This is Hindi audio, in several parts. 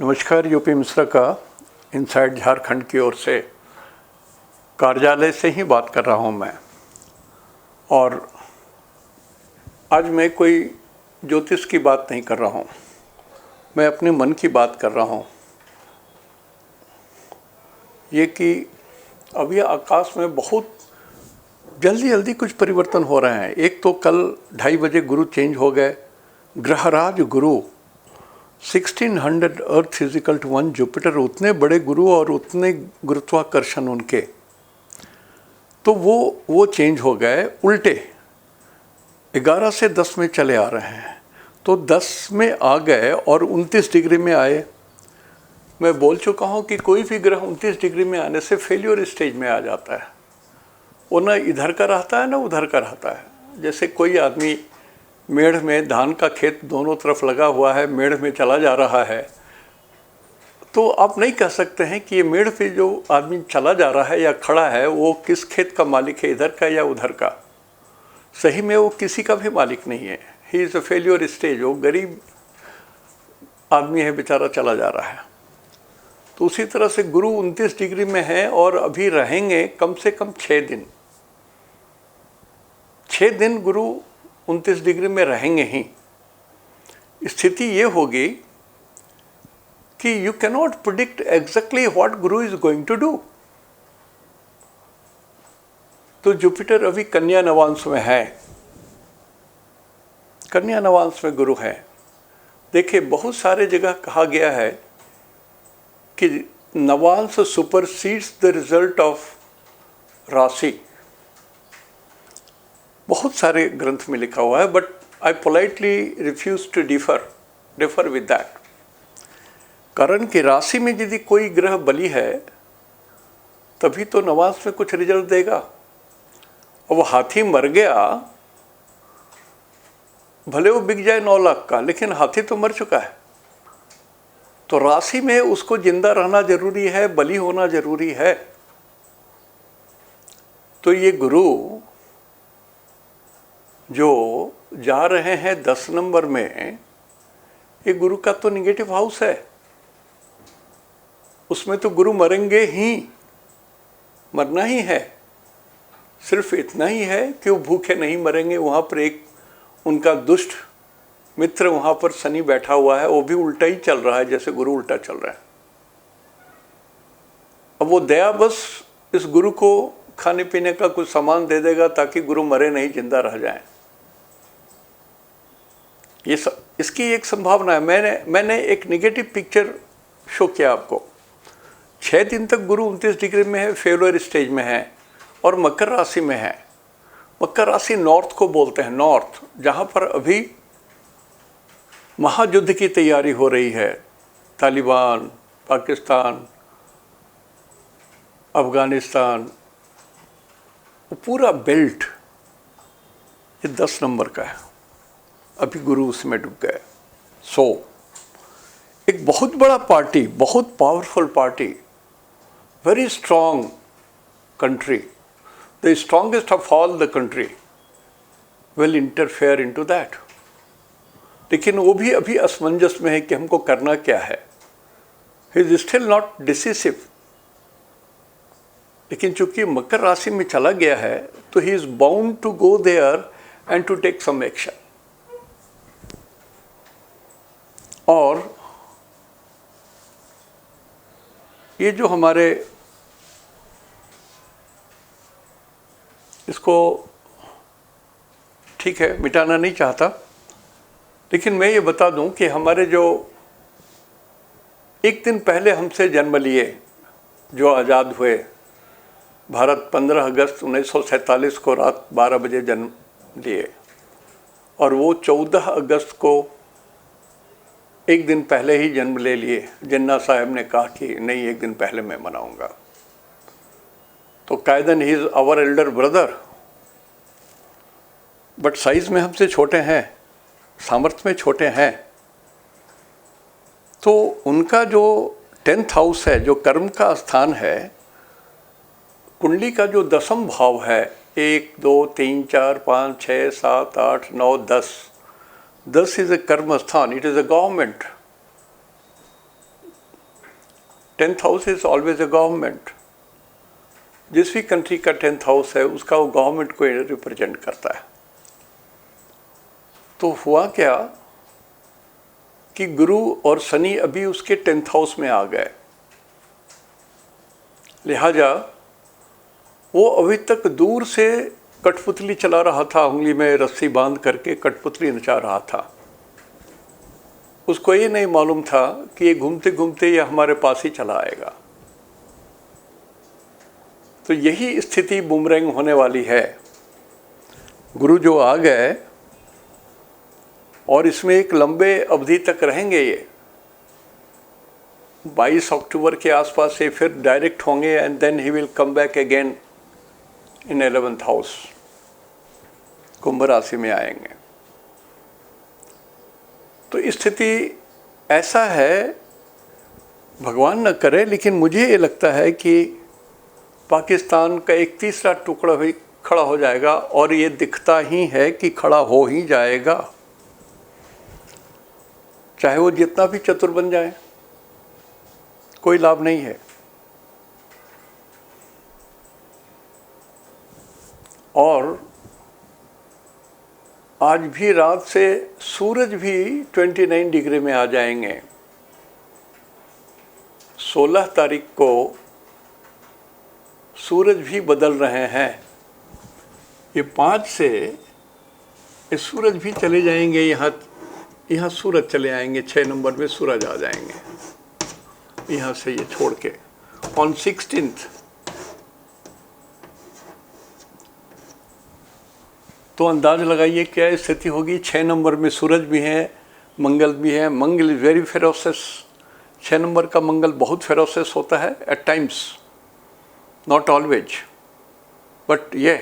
नमस्कार। यूपी मिश्रा का इनसाइड झारखंड की ओर से कार्यालय से ही बात कर रहा हूं मैं। और आज मैं कोई ज्योतिष की बात नहीं कर रहा हूं, मैं अपने मन की बात कर रहा हूं। ये कि अभी आकाश में बहुत जल्दी जल्दी कुछ परिवर्तन हो रहे हैं। एक तो कल 2:30 बजे गुरु चेंज हो गए। ग्रहराज गुरु 1600 earth is equal to 1 Jupiter, उतने बड़े गुरु और उतने गुरुत्वाकर्षण उनके, तो वो चेंज हो गए उल्टे। 11 से 10 में चले आ रहे हैं, तो 10 में आ गए और 29 डिग्री में आए। मैं बोल चुका हूँ कि कोई भी ग्रह 29 डिग्री में आने से फेल्योर स्टेज में आ जाता है। वो ना इधर का रहता है ना उधर का रहता है। जैसे कोई आदमी मेढ़ में, धान का खेत दोनों तरफ लगा हुआ है, मेढ़ में चला जा रहा है, तो आप नहीं कह सकते हैं कि ये मेढ़ पे जो आदमी चला जा रहा है या खड़ा है वो किस खेत का मालिक है, इधर का या उधर का। सही में वो किसी का भी मालिक नहीं है। He is a failure stage. वो गरीब आदमी है, बेचारा चला जा रहा है। तो उसी तरह से गुरु 29 डिग्री में है और अभी रहेंगे कम से कम 6 दिन। 6 दिन गुरु 29 डिग्री में रहेंगे ही। स्थिति ये होगी कि you cannot predict exactly what Guru is going to do. तो जुपिटर अभी कन्या नवांश में है, कन्या नवांश में गुरु है। देखिए, बहुत सारे जगह कहा गया है कि नवांश सुपरसीड्स द रिजल्ट ऑफ राशि। बहुत सारे ग्रंथ में लिखा हुआ है, but I politely refuse to differ with that. कारण कि राशि में यदि कोई ग्रह बली है तभी तो नवांश में कुछ रिजल्ट देगा। और वो हाथी मर गया, भले वो बिक जाए 9 लाख का, लेकिन हाथी तो मर चुका है। तो राशि में उसको जिंदा रहना जरूरी है, बली होना जरूरी है। तो ये गुरु जो जा रहे हैं 10 नंबर में, ये गुरु का तो निगेटिव हाउस है। उसमें तो गुरु मरेंगे ही, मरना ही है। सिर्फ इतना ही है कि वो भूखे नहीं मरेंगे। वहाँ पर एक उनका दुष्ट मित्र वहाँ पर शनि बैठा हुआ है, वो भी उल्टा ही चल रहा है जैसे गुरु उल्टा चल रहा है। अब वो दया बस इस गुरु को खाने पीने का कुछ सामान दे देगा ताकि गुरु मरे नहीं, जिंदा रह जाए। इसकी एक संभावना है। मैंने एक नेगेटिव पिक्चर शो किया आपको। 6 दिन तक गुरु 29 डिग्री में है, फेल्योर स्टेज में है और मकर राशि में है। मकर राशि नॉर्थ को बोलते हैं, नॉर्थ, जहाँ पर अभी महायुद्ध की तैयारी हो रही है। तालिबान, पाकिस्तान, अफगानिस्तान, वो पूरा बेल्ट ये 10 नंबर का है। अभी गुरु उसमें डूब गए। सो एक बहुत बड़ा पार्टी, बहुत powerful party, very strong country, the strongest of all the country will interfere into that. लेकिन वो भी अभी असमंजस में है कि हमको करना क्या है। He is still not decisive. लेकिन चूंकि मकर राशि में चला गया है तो he is bound to go there and to take some action. और ये जो हमारे, इसको ठीक है मिटाना नहीं चाहता, लेकिन मैं ये बता दूं कि हमारे जो एक दिन पहले हमसे जन्म लिए, जो आज़ाद हुए, भारत 15 अगस्त 1947 को रात 12 बजे जन्म लिए और वो 14 अगस्त को एक दिन पहले ही जन्म ले लिए। जिन्ना साहब ने कहा कि नहीं, एक दिन पहले मैं मनाऊंगा। तो कायदन he is our elder brother, but size में हमसे छोटे हैं, सामर्थ्य में छोटे हैं। तो उनका जो 10th हाउस है, जो कर्म का स्थान है, कुंडली का जो 10म भाव है, 1 2 3 4 5 6 7 8 9 10 इज ए कर्म स्थान, it is a government. 10th house is always a government. जिस भी कंट्री का 10th हाउस है उसका वो गवर्नमेंट को रिप्रेजेंट करता है। तो हुआ क्या कि गुरु और शनि अभी उसके 10th हाउस में आ गए, लिहाजा वो अभी तक दूर से कठपुतली चला रहा था, उंगली में रस्सी बांध करके कठपुतली नचा रहा था। उसको ये नहीं मालूम था कि ये घूमते घूमते ये हमारे पास ही चला आएगा। तो यही स्थिति बूमरैंग होने वाली है। गुरु जो आ गए और इसमें एक लंबे अवधि तक रहेंगे, ये 22 अक्टूबर के आसपास से फिर डायरेक्ट होंगे and then he will come back again in 11th house, कुंभ राशि में आएंगे। तो स्थिति ऐसा है, भगवान न करे, लेकिन मुझे ये लगता है कि पाकिस्तान का एक तीसरा टुकड़ा भी खड़ा हो जाएगा, और ये दिखता ही है कि खड़ा हो ही जाएगा, चाहे वो जितना भी चतुर बन जाए, कोई लाभ नहीं है। और आज भी रात से सूरज भी 29 डिग्री में आ जाएंगे। 16 तारीख को सूरज भी बदल रहे हैं। ये 5 से ये सूरज भी चले जाएंगे, यहाँ सूरज चले आएंगे, 6 नंबर में सूरज आ जाएंगे यहाँ से ये छोड़ के ऑन 16th। तो अंदाज लगाइए क्या स्थिति होगी। 6 नंबर में सूरज भी है, मंगल भी है। Mangal is very ferocious. 6 number का मंगल बहुत फेरोसियस होता है at times, not always, but ये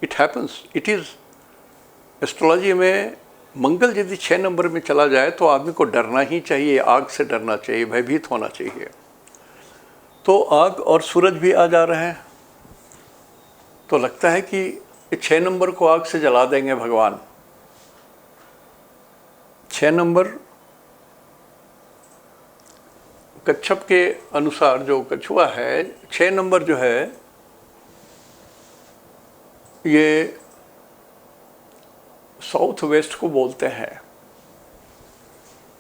it happens, it is. Astrology में मंगल यदि 6 नंबर में चला जाए तो आदमी को डरना ही चाहिए, आग से डरना चाहिए, भयभीत होना चाहिए। तो आग और सूरज भी आ जा रहे हैं, तो लगता है कि 6 नंबर को आग से जला देंगे भगवान। 6 नंबर कच्छप के अनुसार जो कछुआ है, 6 नंबर जो है ये साउथ वेस्ट को बोलते हैं।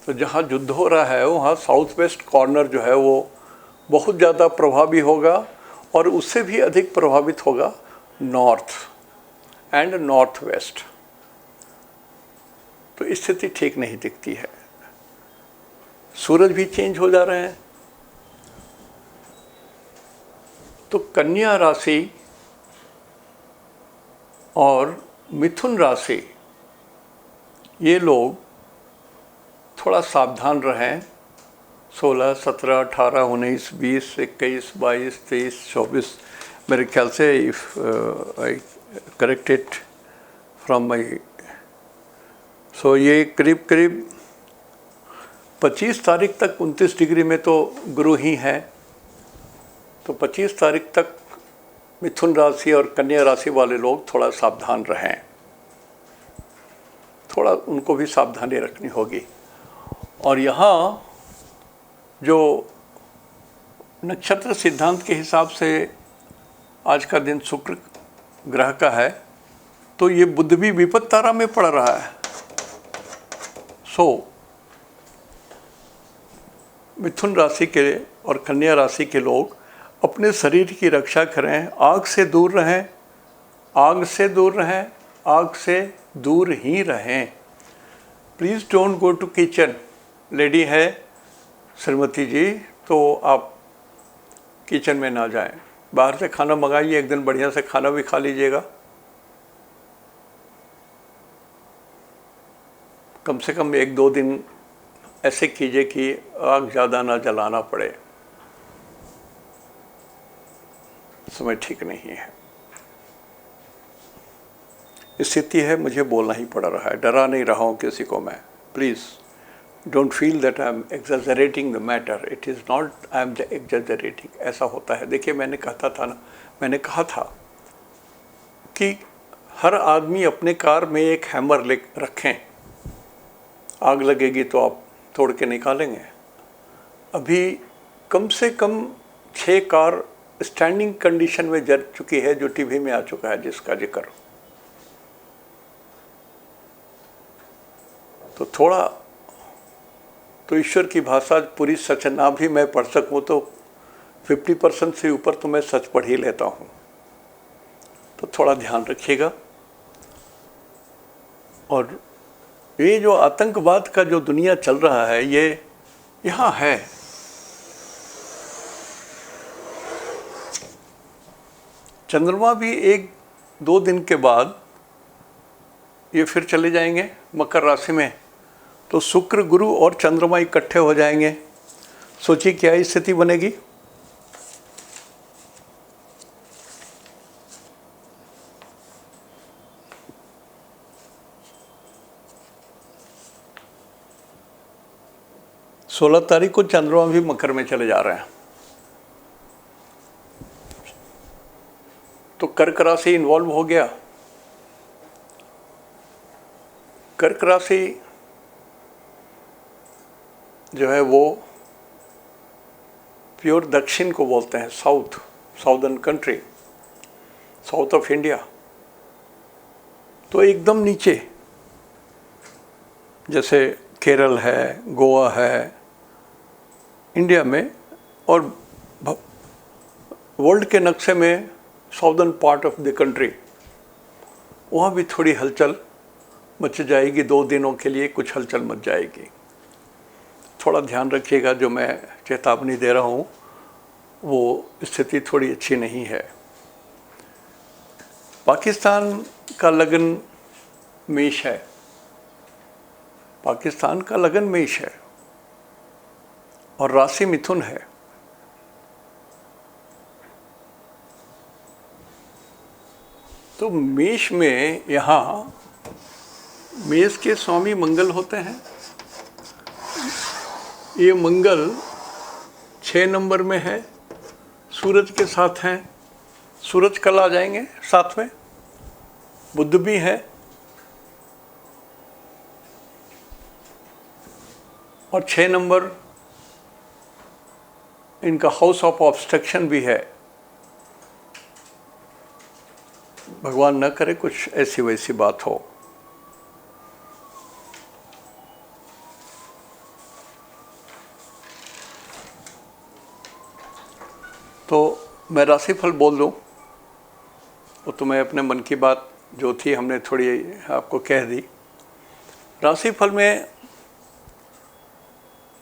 तो जहाँ युद्ध हो रहा है वहाँ साउथ वेस्ट कॉर्नर जो है वो बहुत ज़्यादा प्रभावी होगा, और उससे भी अधिक प्रभावित होगा नॉर्थ एंड नॉर्थ वेस्ट। तो स्थिति ठीक नहीं दिखती है। सूरज भी चेंज हो जा रहे हैं। तो कन्या राशि और मिथुन राशि, ये लोग थोड़ा सावधान रहें। 16, 17, 18, 19, 20, 21, 22, 23, 24, मेरे ख्याल से if I correct it from my, so ये करीब करीब 25 तारीख तक 29 डिग्री में तो गुरु ही हैं। तो 25 तारीख तक मिथुन राशि और कन्या राशि वाले लोग थोड़ा सावधान रहें, थोड़ा उनको भी सावधानी रखनी होगी। और यहाँ जो नक्षत्र सिद्धांत के हिसाब से आज का दिन शुक्र ग्रह का है, तो ये बुध भी विपद तारा में पड़ रहा है। सो मिथुन राशि के और कन्या राशि के लोग अपने शरीर की रक्षा करें, आग से दूर रहें, आग से दूर रहें, आग से दूर ही रहें। Please don't go to kitchen. Lady है श्रीमती जी, तो आप किचन में ना जाएं। बाहर से खाना मंगाइए, एक दिन बढ़िया से खाना भी खा लीजिएगा। कम से कम 1-2 दिन ऐसे कीजिए कि आग ज़्यादा ना जलाना पड़े। समय ठीक नहीं है। स्थिति है, मुझे बोलना ही पड़ रहा है, डरा नहीं रहा हूँ किसी को मैं। Please don't feel that I am exaggerating the matter, it is not I am exaggerating. ऐसा होता है। देखिए मैंने कहा था कि हर आदमी अपने कार में एक हैमर ले रखें, आग लगेगी तो आप तोड़ के निकालेंगे। अभी कम से कम 6 कार स्टैंडिंग कंडीशन में जल चुकी है, जो टीवी में आ चुका है जिसका जिक्र। तो थोड़ा तो ईश्वर की भाषा पूरी सच ना भी मैं पढ़ सकूं तो 50% से ऊपर तो मैं सच पढ़ ही लेता हूं। तो थोड़ा ध्यान रखिएगा। और ये जो आतंकवाद का जो दुनिया चल रहा है, ये यहाँ है। चंद्रमा भी 1-2 दिन के बाद ये फिर चले जाएंगे मकर राशि में। तो शुक्र, गुरु और चंद्रमा इकट्ठे हो जाएंगे। सोचिए क्या स्थिति बनेगी। सोलह तारीख को चंद्रमा भी मकर में चले जा रहे हैं। तो कर्क राशि इन्वॉल्व हो गया। कर्क राशि जो है वो प्योर दक्षिण को बोलते हैं, southern country, south of India. तो एकदम नीचे, जैसे केरल है, गोवा है इंडिया में, और वर्ल्ड के नक्शे में southern part of the country, वहाँ भी थोड़ी हलचल मच जाएगी। 2 दिनों के लिए कुछ हलचल मच जाएगी। थोड़ा ध्यान रखिएगा, जो मैं चेतावनी दे रहा हूँ वो स्थिति थोड़ी अच्छी नहीं है। पाकिस्तान का लगन मेष है, पाकिस्तान का लगन मेष है और राशि मिथुन है। तो मेष में यहाँ मेष के स्वामी मंगल होते हैं। ये मंगल 6 नंबर में है, सूरज के साथ हैं। सूरज कल आ जाएंगे साथ में। बुध भी है और 6 नंबर इनका हाउस ऑफ ऑब्स्ट्रक्शन भी है। भगवान न करे कुछ ऐसी वैसी बात हो। तो मैं राशिफल बोल दूं, वो तो मैं अपने मन की बात जो थी हमने थोड़ी आपको कह दी। राशिफल में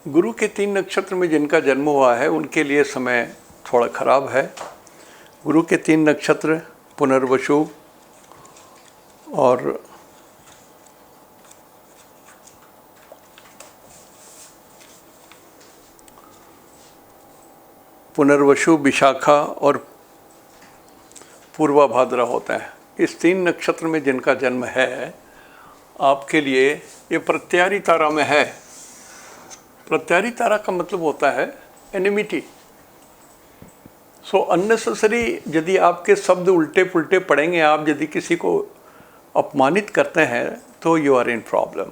गुरु के 3 नक्षत्र में जिनका जन्म हुआ है उनके लिए समय थोड़ा खराब है। गुरु के 3 नक्षत्र पुनर्वसु और पुनर्वसु, विशाखा और पूर्वा भाद्रा होता है। इस 3 नक्षत्र में जिनका जन्म है, आपके लिए ये प्रत्यारी तारा में है। प्रत्यारी तारा का मतलब होता है एनिमिटी। सो अननेसेसरी यदि आपके शब्द उल्टे पुल्टे पड़ेंगे, आप यदि किसी को अपमानित करते हैं तो यू आर इन प्रॉब्लम।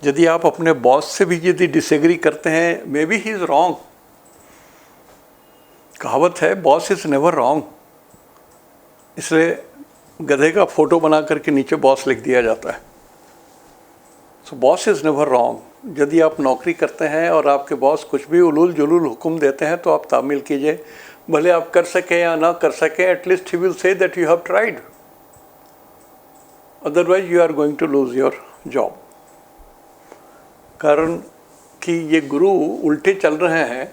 यदि आप अपने बॉस से भी यदि डिसएग्री करते हैं, may be he is wrong. कहावत है बॉस इज़ नेवर रॉन्ग, इसलिए गधे का फोटो बना करके नीचे बॉस लिख दिया जाता है। So boss is never wrong. यदि आप नौकरी करते हैं और आपके बॉस कुछ भी उलूल जुलूल हुक्म देते हैं तो आप तामील कीजिए, भले आप कर सकें या ना कर सकें, at least he will say that you have tried, otherwise you are going to lose your job. कारण कि ये गुरु उल्टे चल रहे हैं,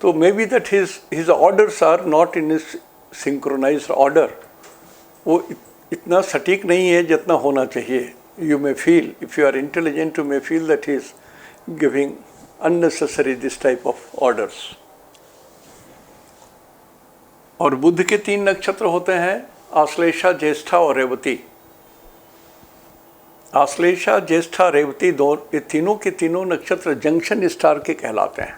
तो may be that his orders are not in synchronised order. वो इतना सटीक नहीं है जितना होना चाहिए। You may feel, if you are intelligent, you may feel that he is giving unnecessary this type of orders. और बुध के 3 नक्षत्र होते हैं, आश्लेषा, ज्येष्ठा और रेवती। आश्लेषा, ज्येष्ठा, रेवती ये तीनों के तीनों नक्षत्र जंक्शन स्टार के कहलाते हैं।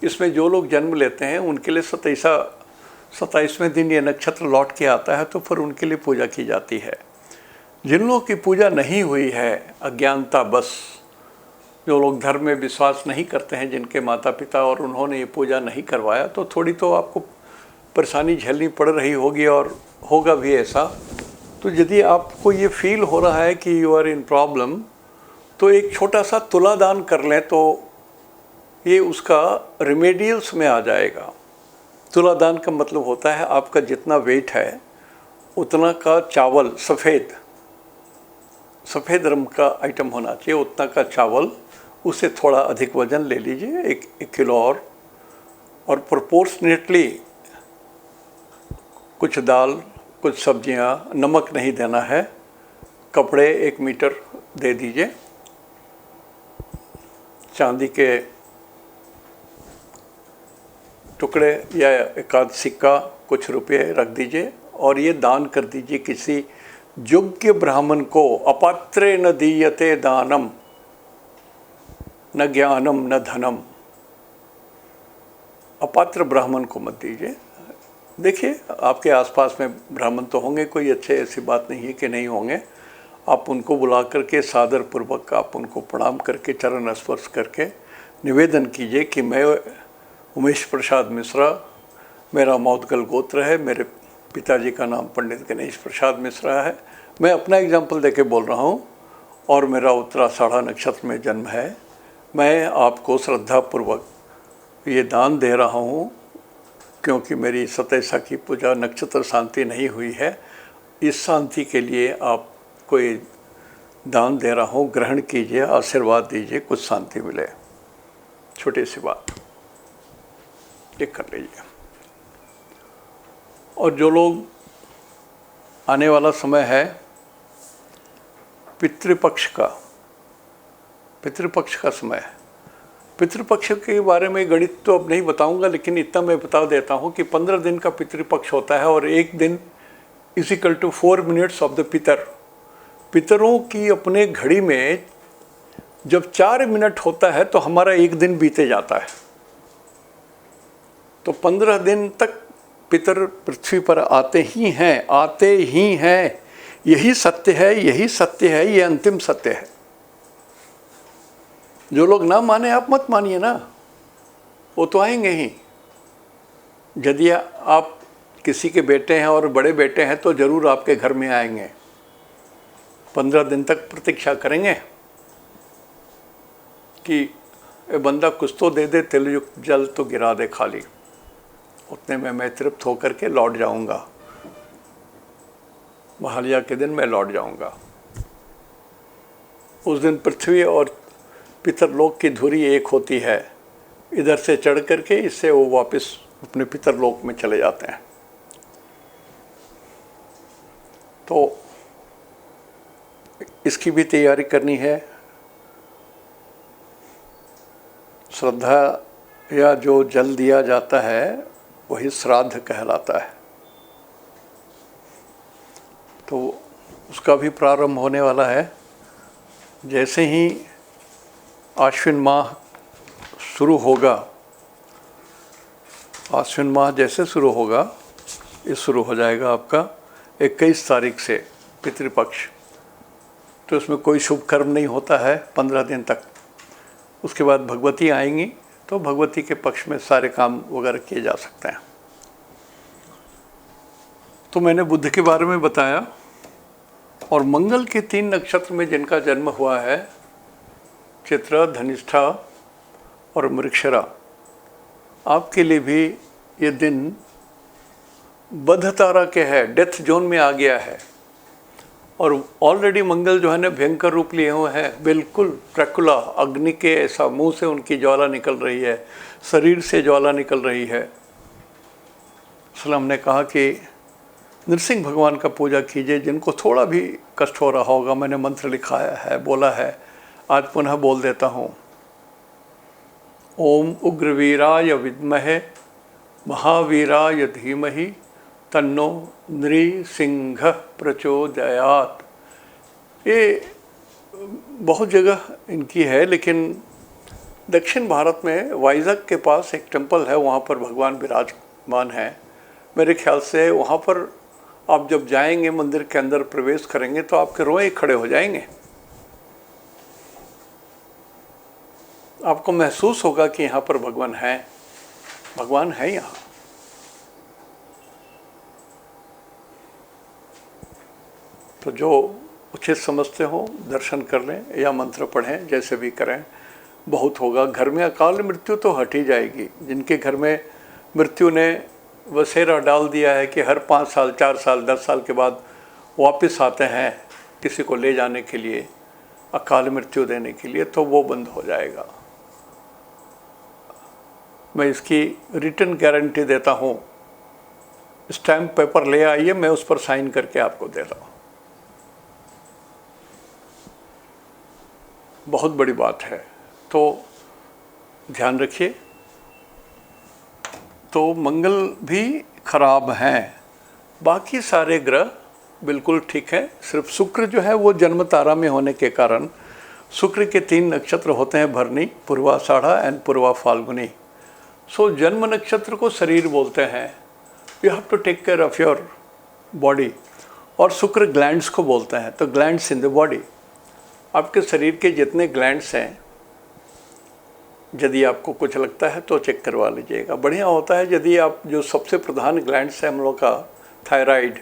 इसमें जो लोग जन्म लेते हैं उनके लिए 27वें दिन ये नक्षत्र लौट के आता है, तो फिर उनके लिए पूजा की जाती है। जिन लोगों की पूजा नहीं हुई है अज्ञानता बस, जो लोग धर्म में विश्वास नहीं करते हैं, जिनके माता पिता और उन्होंने ये पूजा नहीं करवाया, तो थोड़ी तो आपको परेशानी झेलनी पड़ रही होगी और होगा भी ऐसा। तो यदि आपको ये फील हो रहा है कि यू आर इन प्रॉब्लम, तो एक छोटा सा तुला दान कर लें तो ये उसका रेमेडियल्स में आ जाएगा। तुला दान का मतलब होता है आपका जितना वेट है उतना का चावल, सफ़ेद रंग का आइटम होना चाहिए, उतना का चावल, उससे थोड़ा अधिक वज़न ले लीजिए, एक किलो और प्रोपोर्शनेटली कुछ दाल, कुछ सब्जियां, नमक नहीं देना है, कपड़े 1 मीटर दे दीजिए, चांदी के टुकड़े या एक आध सिक्का, कुछ रुपये रख दीजिए और ये दान कर दीजिए किसी योग्य ब्राह्मण को। अपात्रे न दीयते दानम न ज्ञानम न धनम। अपात्र ब्राह्मण को मत दीजिए। देखिए आपके आसपास में ब्राह्मण तो होंगे, कोई अच्छे, ऐसी बात नहीं है कि नहीं होंगे। आप उनको बुला करके सादर पूर्वक आप उनको प्रणाम करके चरण स्पर्श करके निवेदन कीजिए कि मैं उमेश प्रसाद मिश्रा, मेरा मौदगल गोत्र है, मेरे पिताजी का नाम पंडित गणेश प्रसाद मिश्रा है, मैं अपना एग्जाम्पल देके बोल रहा हूँ और मेरा उत्तराषाढ़ा नक्षत्र में जन्म है। मैं आपको श्रद्धापूर्वक ये दान दे रहा हूँ क्योंकि मेरी सतैसा की पूजा नक्षत्र शांति नहीं हुई है। इस शांति के लिए आप कोई दान दे रहा हूँ, ग्रहण कीजिए, आशीर्वाद दीजिए, कुछ शांति मिले। छोटी सी बात ये कर लीजिए। और जो लोग आने वाला समय है पितृपक्ष का समय है। पितृपक्ष के बारे में गणित तो अब नहीं बताऊंगा, लेकिन इतना मैं बता देता हूं कि 15 दिन का पितृपक्ष होता है और 1 दिन equal to 4 minutes of the पितरों की अपने घड़ी में जब 4 मिनट होता है तो हमारा 1 दिन बीते जाता है। तो 15 दिन तक पितर पृथ्वी पर आते ही हैं। यही सत्य है, ये अंतिम सत्य है। जो लोग ना माने आप मत मानिए ना, वो तो आएंगे ही। यदि आप किसी के बेटे हैं और बड़े बेटे हैं तो जरूर आपके घर में आएंगे। 15 दिन तक प्रतीक्षा करेंगे कि ए बंदा कुछ तो दे दे, तिल युक्त जल तो गिरा दे खाली, उतने में मैं तृप्त होकर के लौट जाऊंगा, महालया के दिन मैं लौट जाऊंगा। उस दिन पृथ्वी और पितरलोक की धुरी एक होती है। इधर से चढ़ करके इससे वो वापस अपने पितरलोक में चले जाते हैं। तो इसकी भी तैयारी करनी है। श्रद्धा या जो जल दिया जाता है वही श्राद्ध कहलाता है। तो उसका भी प्रारंभ होने वाला है। जैसे ही आश्विन माह शुरू होगा, आश्विन माह जैसे शुरू होगा, ये शुरू हो जाएगा आपका 21 तारीख से पितृपक्ष। तो उसमें कोई शुभ कर्म नहीं होता है 15 दिन तक। उसके बाद भगवती आएंगी तो भगवती के पक्ष में सारे काम वगैरह किए जा सकते हैं। तो मैंने बुध के बारे में बताया। और मंगल के 3 नक्षत्र में जिनका जन्म हुआ है, चित्रा, धनिष्ठा और मृगशिरा, आपके लिए भी ये दिन बध तारा के है, डेथ जोन में आ गया है। और ऑलरेडी मंगल जो है ना भयंकर रूप लिए हुए हैं, बिल्कुल ड्रैकुला, अग्नि के ऐसा मुंह से उनकी ज्वाला निकल रही है, शरीर से ज्वाला निकल रही है। इसलिए हमने कहा कि नृसिंह भगवान का पूजा कीजिए। जिनको थोड़ा भी कष्ट हो रहा होगा, मैंने मंत्र लिखाया है, बोला है, आज पुनः बोल देता हूँ। ओम उग्रवीराय विद्महे महावीराय धीमहि तन्नो नृसिंह प्रचोदयात्। ये बहुत जगह इनकी है, लेकिन दक्षिण भारत में वाइजग के पास एक टेम्पल है, वहाँ पर भगवान विराजमान है। मेरे ख्याल से वहाँ पर आप जब जाएंगे, मंदिर के अंदर प्रवेश करेंगे तो आपके रोए खड़े हो जाएंगे। आपको महसूस होगा कि यहाँ पर भगवान है, भगवान है यहाँ। तो जो उचित समझते हो दर्शन कर लें या मंत्र पढ़ें, जैसे भी करें, बहुत होगा। घर में अकाल मृत्यु तो हट ही जाएगी। जिनके घर में मृत्यु ने बसेरा डाल दिया है कि हर 5 साल 4 साल 10 साल के बाद वापस आते हैं किसी को ले जाने के लिए, अकाल मृत्यु देने के लिए, तो वो बंद हो जाएगा। मैं इसकी रिटर्न गारंटी देता हूँ। स्टैम्प पेपर ले आइए, मैं उस पर साइन करके आपको दे रहा हूँ। बहुत बड़ी बात है, तो ध्यान रखिए। तो मंगल भी खराब हैं, बाकी सारे ग्रह बिल्कुल ठीक है। सिर्फ शुक्र जो है वो जन्म तारा में होने के कारण, शुक्र के 3 नक्षत्र होते हैं, भरणी, पूर्वाषाढ़ा एंड पूर्वा फाल्गुनी। सो जन्म नक्षत्र को शरीर बोलते हैं। You have to take care of your body. और शुक्र ग्लैंड्स को बोलते हैं। तो ग्लैंड्स इन द बॉडी, आपके शरीर के जितने ग्लैंड्स हैं, यदि आपको कुछ लगता है तो चेक करवा लीजिएगा। बढ़िया होता है यदि आप जो सबसे प्रधान ग्लैंड्स है हम लोग का, थायराइड,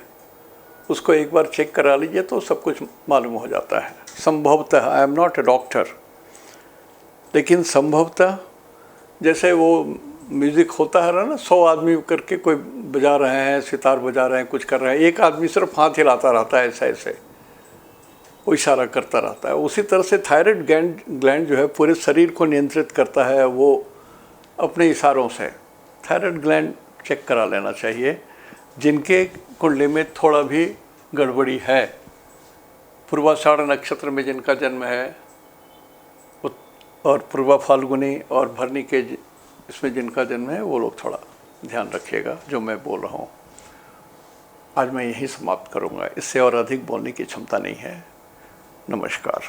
उसको एक बार चेक करा लीजिए तो सब कुछ मालूम हो जाता है। संभवतः, I am not a doctor, लेकिन संभवतः जैसे वो म्यूज़िक होता है ना, 100 आदमी करके कोई बजा रहे हैं, सितार बजा रहे हैं, कुछ कर रहे हैं, एक आदमी सिर्फ हाथ हिलाता रहता है, ऐसे ऐसे वो इशारा करता रहता है। उसी तरह से थायराइड ग्लैंड जो है पूरे शरीर को नियंत्रित करता है, वो अपने इशारों से। थायराइड ग्लैंड चेक करा लेना चाहिए जिनके कुंडली में थोड़ा भी गड़बड़ी है। पूर्वाषाढ़ नक्षत्र में जिनका जन्म है और पूर्वा फाल्गुनी और भरणी के इसमें जिनका जन्म है, वो लोग थोड़ा ध्यान रखिएगा जो मैं बोल रहा हूँ। आज मैं यही समाप्त करूँगा, इससे और अधिक बोलने की क्षमता नहीं है। नमस्कार।